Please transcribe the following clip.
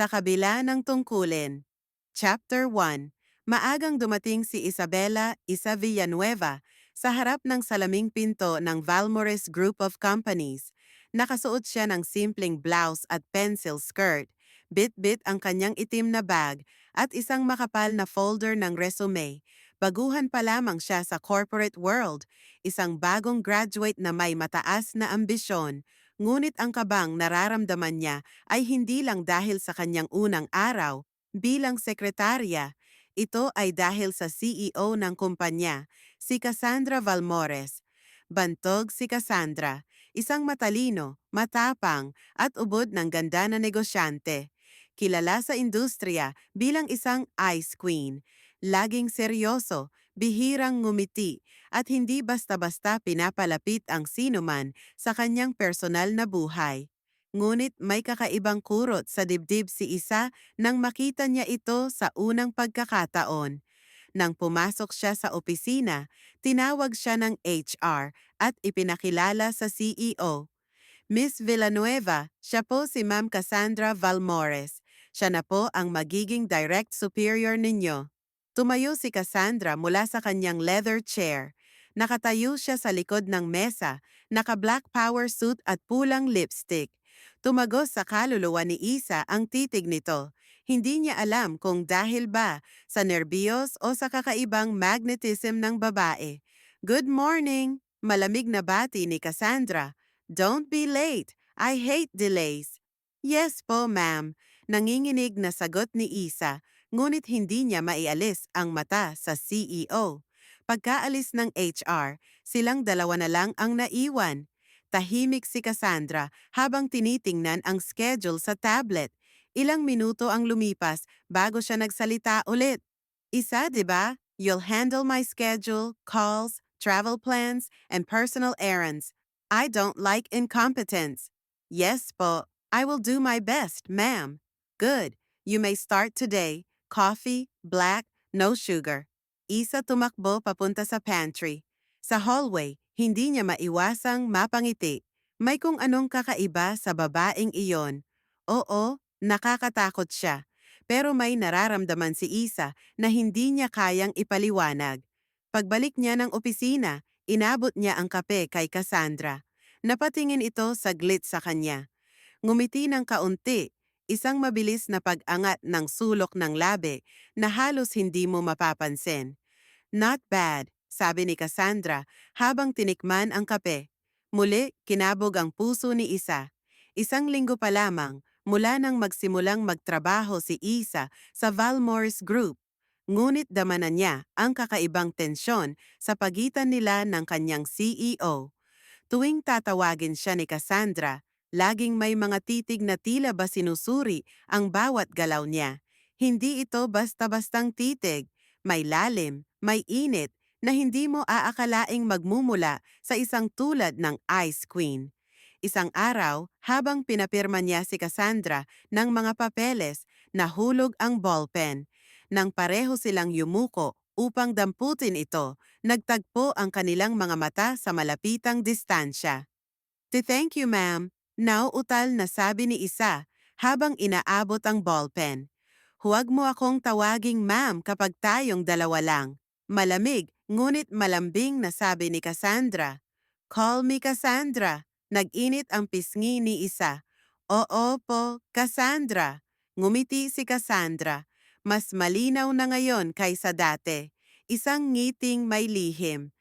Sa kabila ng tungkulin. Chapter 1. Maagang dumating si Isabela Isa Villanueva sa harap ng salaming pinto ng Valmores Group of Companies. Nakasuot siya ng simpleng blouse at pencil skirt, bit-bit ang kanyang itim na bag at isang makapal na folder ng resume. Baguhan pa lamang siya sa corporate world, isang bagong graduate na may mataas na ambisyon, ngunit ang kabang nararamdaman niya ay hindi lang dahil sa kanyang unang araw bilang sekretarya. Ito ay dahil sa CEO ng kumpanya, si Cassandra Valmores. Bantog si Cassandra, isang matalino, matapang at ubod ng ganda na negosyante. Kilala sa industriya bilang isang ice queen. Laging seryoso, bihirang ngumiti, at hindi basta-basta pinapalapit ang sinuman sa kanyang personal na buhay. Ngunit may kakaibang kurot sa dibdib si Isa nang makita niya ito sa unang pagkakataon. Nang pumasok siya sa opisina, tinawag siya ng HR at ipinakilala sa CEO. Miss Villanueva, siya po si Ma'am Cassandra Valmores. Siya na po ang magiging direct superior ninyo. Tumayo si Cassandra mula sa kanyang leather chair. Nakatayo siya sa likod ng mesa, naka-black power suit at pulang lipstick. Tumagos sa kaluluwa ni Isa ang titig nito. Hindi niya alam kung dahil ba sa nerbiyos o sa kakaibang magnetism ng babae. Good morning! Malamig na bati ni Cassandra. Don't be late. I hate delays. Yes po, ma'am. Nanginginig na sagot ni Isa, ngunit hindi niya maialis ang mata sa CEO. Pagkaalis ng HR, silang dalawa na lang ang naiwan. Tahimik si Cassandra habang tinitingnan ang schedule sa tablet. Ilang minuto ang lumipas bago siya nagsalita ulit. Isa, di ba? You'll handle my schedule, calls, travel plans, and personal errands. I don't like incompetence. Yes po. I will do my best, ma'am. Good. You may start today. Coffee, black, no sugar. Isa tumakbo papunta sa pantry. Sa hallway, hindi niya maiwasang mapangiti. May kung anong kakaiba sa babaeng iyon. Oo, nakakatakot siya. Pero may nararamdaman si Isa na hindi niya kayang ipaliwanag. Pagbalik niya ng opisina, inabot niya ang kape kay Cassandra. Napatingin ito saglit sa kanya. Ngumiti ng kaunti, isang mabilis na pag-angat ng sulok ng labi na halos hindi mo mapapansin. Not bad, sabi ni Cassandra habang tinikman ang kape. Muli, kinabog ang puso ni Isa. Isang linggo pa lamang mula nang magsimulang magtrabaho si Isa sa Valmores Group. Ngunit dama na niya ang kakaibang tensyon sa pagitan nila ng kanyang CEO. Tuwing tatawagin siya ni Cassandra, laging may mga titig na tila ba sinusuri ang bawat galaw niya. Hindi ito basta-bastang titig, may lalim, may init, na hindi mo aakalaing magmumula sa isang tulad ng Ice Queen. Isang araw, habang pinapirma niya si Cassandra ng mga papeles, nahulog ang ballpen. Nang pareho silang yumuko upang damputin ito, nagtagpo ang kanilang mga mata sa malapitang distansya. Thank you, ma'am. Nauutal na sabi ni Isa habang inaabot ang ballpen. Huwag mo akong tawaging ma'am kapag tayong dalawa lang. Malamig, ngunit malambing na sabi ni Cassandra. Call me Cassandra. Nag-init ang pisngi ni Isa. Oo po, Cassandra. Ngumiti si Cassandra. Mas malinaw na ngayon kaysa dati. Isang ngiting may lihim.